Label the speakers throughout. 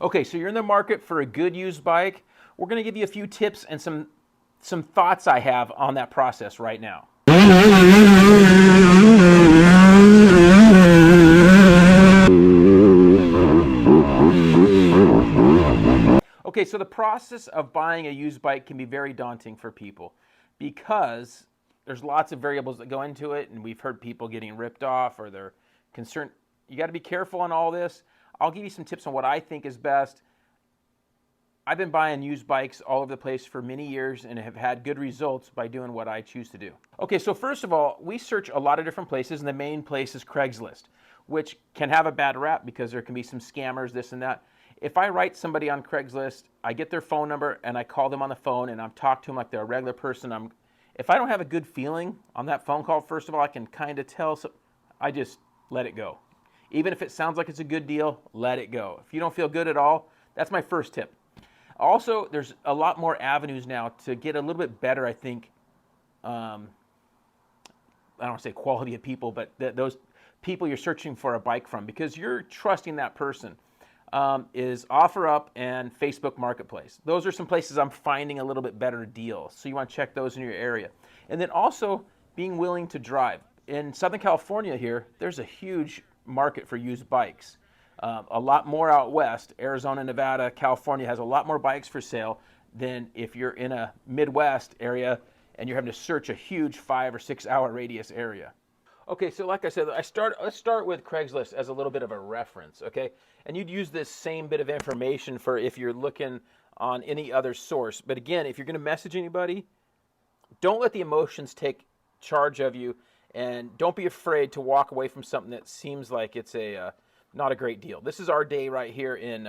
Speaker 1: Okay, so you're in the market for a good used bike. We're going to give you a few tips and some thoughts I have on that process right now. Okay, so the process of buying a used bike can be very daunting for people because there's lots of variables that go into it, and we've heard people getting ripped off or they're concerned. You got to be careful on all this. I'll give you some tips on what I think is best. I've been buying used bikes all over the place for many years and have had good results by doing what I choose to do. Okay, so first of all, we search a lot of different places, and the main place is Craigslist, which can have a bad rap because there can be some scammers, this and that. If I write somebody on Craigslist, I get their phone number and I call them on the phone and I'm talking to them like they're a regular person. If I don't have a good feeling on that phone call, first of all, I can kind of tell, so I just let it go. Even if it sounds like it's a good deal, let it go. If you don't feel good at all, that's my first tip. Also, there's a lot more avenues now to get a little bit better, I think. I don't want to say quality of people, but those people you're searching for a bike from, because you're trusting that person, is OfferUp and Facebook Marketplace. Those are some places I'm finding a little bit better deals. So you want to check those in your area. And then also being willing to drive. In Southern California here, there's a huge market for used bikes. A lot more out west. Arizona, Nevada, California has a lot more bikes for sale than if you're in a Midwest area and you're having to search a huge 5 or 6 hour radius area. Okay, so like I said, let's start with Craigslist as a little bit of a reference, okay? And you'd use this same bit of information for if you're looking on any other source. But again, if you're going to message anybody, don't let the emotions take charge of you, and don't be afraid to walk away from something that seems like it's not a great deal. This is our day right here in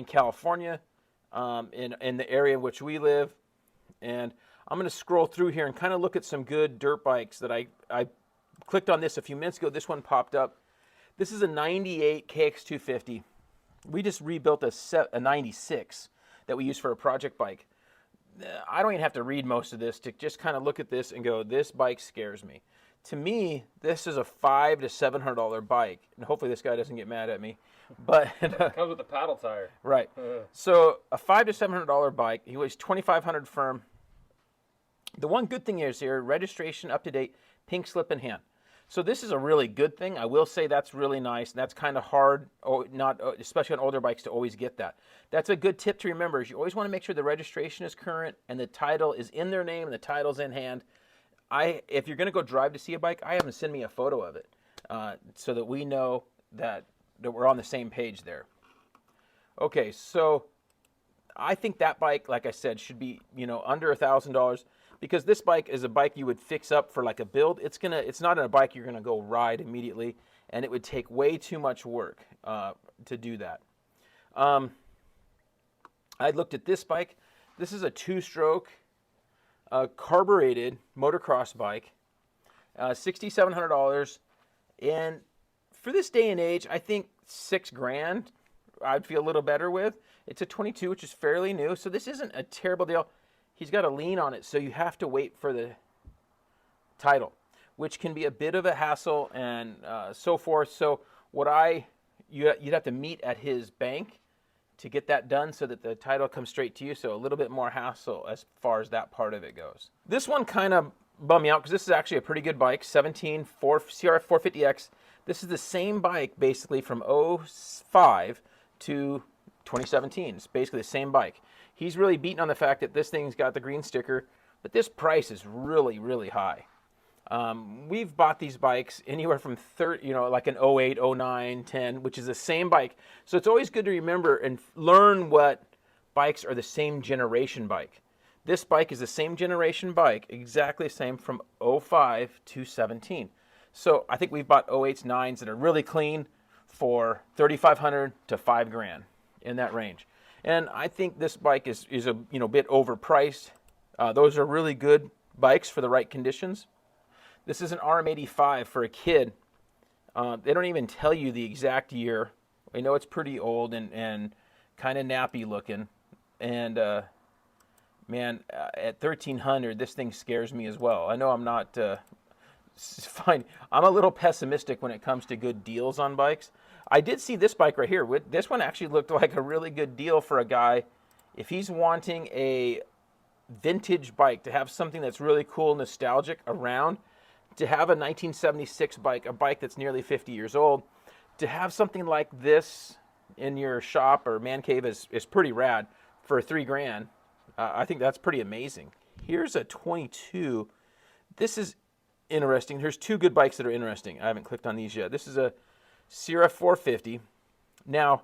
Speaker 1: California, in the area in which we live, and I'm going to scroll through here and kind of look at some good dirt bikes that I clicked on this a few minutes ago. This one popped up. This is a 98 KX250. We just rebuilt a 96 that we use for a project bike. I don't even have to read most of this to just kind of look at this and go, this bike scares me. To me, this is a $500 to $700 bike, and hopefully this guy doesn't get mad at me. But
Speaker 2: it comes with a paddle tire.
Speaker 1: Right. So a $500 to $700 bike. He weighs 2,500 firm. The one good thing is here, registration up to date, pink slip in hand. So this is a really good thing. I will say that's really nice, and that's kind of hard, especially on older bikes, to always get that. That's a good tip to remember, is you always want to make sure the registration is current and the title is in their name and the title's in hand. If you're going to go drive to see a bike, I have them send me a photo of it so that we know that we're on the same page there. Okay, so I think that bike, like I said, should be under $1,000. Because this bike is a bike you would fix up for like a build. It's not a bike you're gonna go ride immediately, and it would take way too much work to do that. I looked at this bike. This is a 2-stroke carbureted motocross bike, $6,700, and for this day and age, I think $6,000 I'd feel a little better with. It's a 22, which is fairly new, so this isn't a terrible deal. He's got a lien on it, so you have to wait for the title, which can be a bit of a hassle and so forth. So you'd have to meet at his bank to get that done so that the title comes straight to you. So a little bit more hassle as far as that part of it goes. This one kind of bummed me out because this is actually a pretty good bike, 17 CRF 450X. This is the same bike basically from 05 to 2017. It's basically the same bike. He's really beaten on the fact that this thing's got the green sticker, but this price is really, really high. We've bought these bikes anywhere from like an 08, 09, 10, which is the same bike. So it's always good to remember and learn what bikes are the same generation bike. This bike is the same generation bike, exactly the same from 05 to 17. So I think we've bought 08s, 9s that are really clean for $3,500 to $5,000 in that range. And I think this bike is a bit overpriced. Those are really good bikes for the right conditions. This is an RM85 for a kid. They don't even tell you the exact year. I know it's pretty old and kind of nappy looking. And man, at $1,300, this thing scares me as well. I know I'm not fine. I'm a little pessimistic when it comes to good deals on bikes. I did see this bike right here. This one actually looked like a really good deal for a guy if he's wanting a vintage bike, to have something that's really cool, nostalgic around, to have a 1976 bike, a bike that's nearly 50 years old, to have something like this in your shop or man cave is pretty rad for $3,000. I think that's pretty amazing. Here's a 22. This is interesting. There's two good bikes that are interesting. I haven't clicked on these yet. This is a Sierra 450. Now,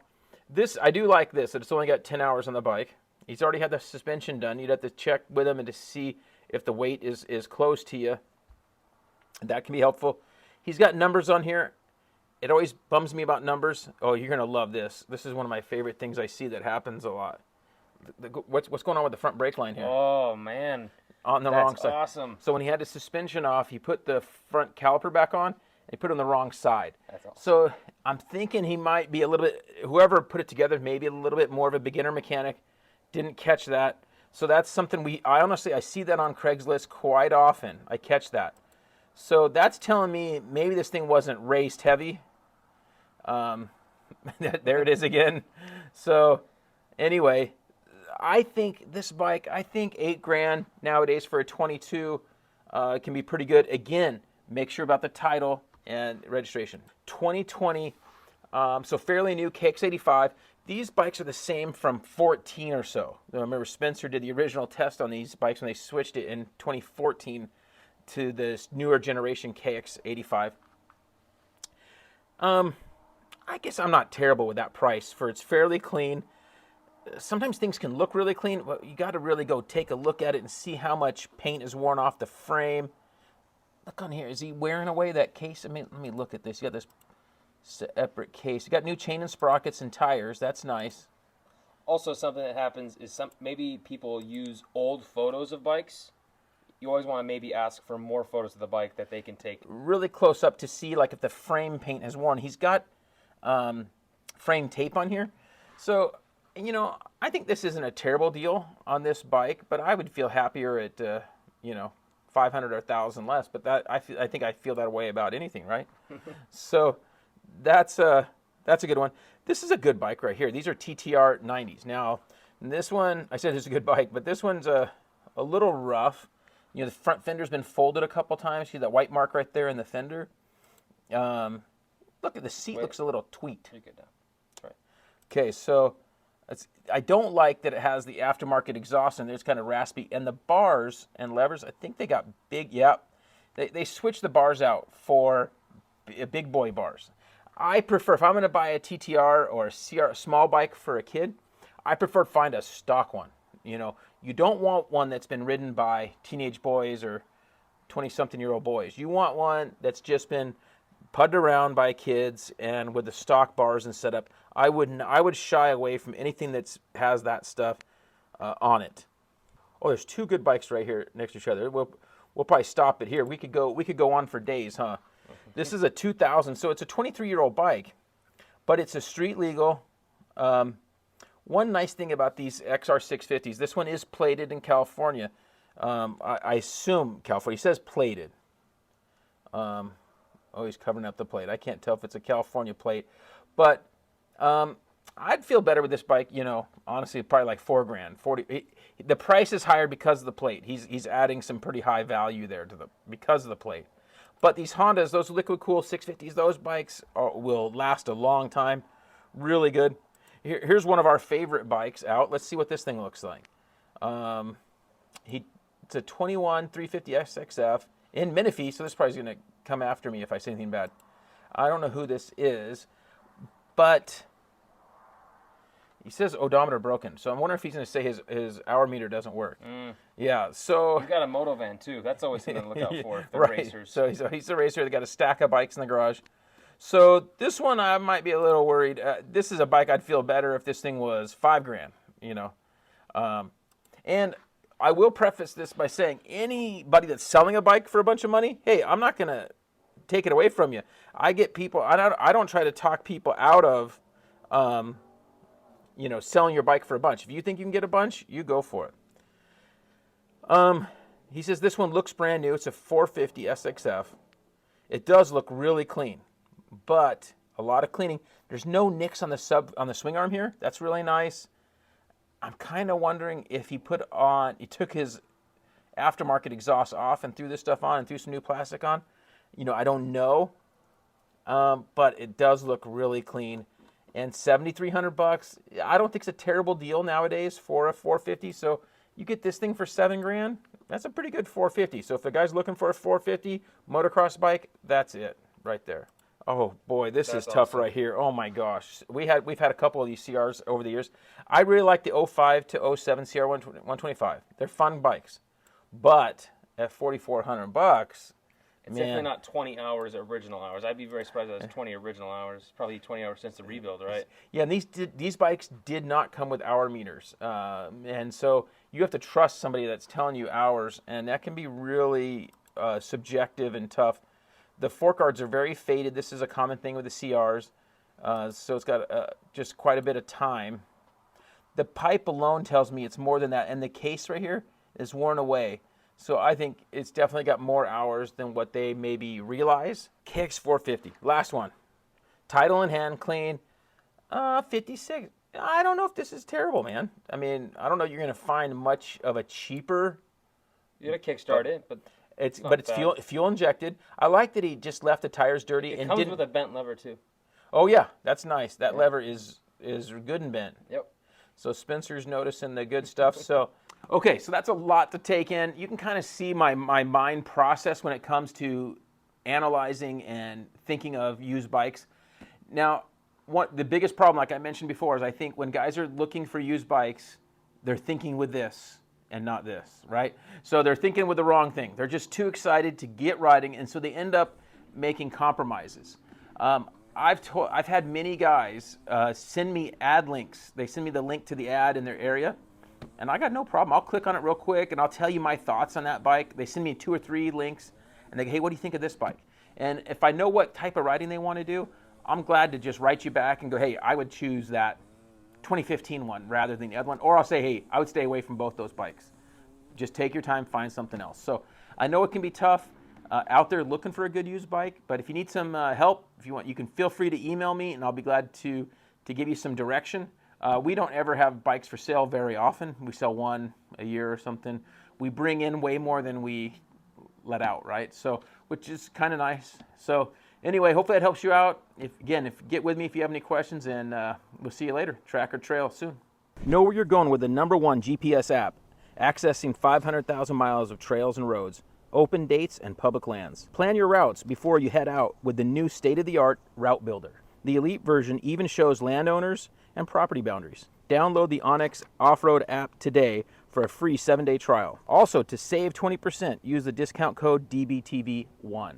Speaker 1: this, I do like this, that it's only got 10 hours on the bike. He's already had the suspension done. You'd have to check with him and to see if the weight is close to you. That can be helpful. He's got numbers on here. It always bums me about numbers. Oh, you're going to love this. This is one of my favorite things I see that happens a lot. What's going on with the front brake line here?
Speaker 2: Oh, man.
Speaker 1: On the wrong side.
Speaker 2: That's awesome.
Speaker 1: So when he had the suspension off, he put the front caliper back on, and he put it on the wrong side.
Speaker 2: That's awesome.
Speaker 1: So I'm thinking he might be a little bit, whoever put it together, maybe a little bit more of a beginner mechanic. Didn't catch that. So that's something I see that on Craigslist quite often. I catch that. So that's telling me maybe this thing wasn't raced heavy. There it is again. So anyway, I think this bike, $8,000 nowadays for a 22 can be pretty good. Again, make sure about the title and registration. 2020, so fairly new, KX85. These bikes are the same from 14 or so. I remember Spencer did the original test on these bikes when they switched it in 2014 to this newer generation KX85. I guess I'm not terrible with that price for it's fairly clean. Sometimes things can look really clean, but you got to really go take a look at it and see how much paint is worn off the frame. Look on here. Is he wearing away that case? I mean, let me look at this. You got this separate case. You got new chain and sprockets and tires. That's nice.
Speaker 2: Also, something that happens is maybe people use old photos of bikes. You always want to maybe ask for more photos of the bike that they can take
Speaker 1: really close up to see like if the frame paint has worn. He's got frame tape on here. So, you know, I think this isn't a terrible deal on this bike, but I would feel happier at, you know, 500 or 1,000 less. But that I think I feel that way about anything, right? So that's a good one. This is a good bike right here. These are TTR 90s. Now, this one, I said it's a good bike, but this one's a little rough. You know, the front fender's been folded a couple times. See that white mark right there in the fender? Look at the seat. Looks a little tweaked.
Speaker 2: You're good now. That's right.
Speaker 1: Okay, so I don't like that it has the aftermarket exhaust and it's kind of raspy. And the bars and levers, I think they got big. Yeah, they switched the bars out for big boy bars. I prefer, if I'm going to buy a TTR or a CR, small bike for a kid, I prefer to find a stock one. You know, you don't want one that's been ridden by teenage boys or 20-something-year-old boys. You want one that's just been putted around by kids and with the stock bars and setup. I would shy away from anything that has that stuff on it. Oh, there's two good bikes right here next to each other. We'll probably stop it here. We could go on for days, huh? This is a 2000, so it's a 23-year-old bike, but it's a street legal. One nice thing about these XR650s, this one is plated in California. I assume California. He says plated. Oh, he's covering up the plate. I can't tell if it's a California plate, but I'd feel better with this bike. You know, honestly, probably like $4,000, 40. The price is higher because of the plate. He's adding some pretty high value there because of the plate. But these Hondas, those Liquid Cool 650s, those bikes will last a long time. Really good. Here's one of our favorite bikes out. Let's see what this thing looks like. It's a 21 350 SXF in Menifee, so this probably is going to come after me if I say anything bad. I don't know who this is, but he says odometer broken. So I'm wondering if he's going to say his hour meter doesn't work. Yeah, so...
Speaker 2: You've got a moto van, too. That's always something to look out for, the
Speaker 1: right.
Speaker 2: racers.
Speaker 1: So he's a racer. They got a stack of bikes in the garage. So this one I might be a little worried. This is a bike I'd feel better if this thing was $5,000, you know. And I will preface this by saying anybody that's selling a bike for a bunch of money, hey, I'm not going to take it away from you. I get people, I don't try to talk people out of, you know, selling your bike for a bunch. If you think you can get a bunch, you go for it. He says this one looks brand new. It's a 450 SXF. It does look really clean, but a lot of cleaning. There's no nicks on the swing arm here. That's really nice. I'm kind of wondering if he took his aftermarket exhaust off and threw this stuff on and threw some new plastic on. I don't know, but it does look really clean. And $7,300, I don't think it's a terrible deal nowadays for a 450. So you get this thing for $7,000. That's a pretty good 450. So if the guy's looking for a 450 motocross bike, that's it right there. Oh boy, this is tough right here. Oh my gosh, we've had a couple of these CRs over the years. I really like the 05 to 07 CR 125. They're fun bikes, but at $4,400,
Speaker 2: it's definitely not 20 hours original hours. I'd be very surprised if it was 20 original hours. Probably 20 hours since the rebuild, right?
Speaker 1: Yeah, and these bikes did not come with hour meters, and so you have to trust somebody that's telling you hours, and that can be really subjective and tough. The fork guards are very faded. This is a common thing with the CRs, so it's got just quite a bit of time. The pipe alone tells me it's more than that, and the case right here is worn away. So I think it's definitely got more hours than what they maybe realize. KX450, last one. Title in hand, clean, 56. I don't know if this is terrible, man. I mean, I don't know if you're going to find much of a cheaper.
Speaker 2: You're going to kickstart it, but...
Speaker 1: It's fuel injected. I like that he just left the tires dirty.
Speaker 2: It comes with a bent lever too.
Speaker 1: Oh yeah, that's nice. That lever is good and bent.
Speaker 2: Yep.
Speaker 1: So Spencer's noticing the good stuff. So okay, so that's a lot to take in. You can kind of see my mind process when it comes to analyzing and thinking of used bikes. Now, the biggest problem, like I mentioned before, is I think when guys are looking for used bikes, they're thinking with this and not this, right? So they're thinking with the wrong thing. They're just too excited to get riding, and so they end up making compromises. I've had many guys send me ad links. They send me the link to the ad in their area, and I got no problem. I'll click on it real quick, and I'll tell you my thoughts on that bike. They send me 2 or 3 links, and they go, hey, what do you think of this bike? And if I know what type of riding they want to do, I'm glad to just write you back and go, hey, I would choose that 2015 one rather than the other one. Or I'll say, hey, I would stay away from both those bikes. Just take your time, find something else. So I know it can be tough out there looking for a good used bike, but if you need some help, if you want, you can feel free to email me, and I'll be glad to give you some direction. We don't ever have bikes for sale very often. We sell one a year or something. We bring in way more than we let out, right? So, which is kind of nice. So anyway, hopefully that helps you out. Get with me if you have any questions, and we'll see you later. Track or trail soon. Know where you're going with the #1 GPS app, accessing 500,000 miles of trails and roads, open dates, and public lands. Plan your routes before you head out with the new state-of-the-art Route Builder. The Elite version even shows landowners and property boundaries. Download the Onyx Off-Road app today for a free 7-day trial. Also, to save 20%, use the discount code DBTV1.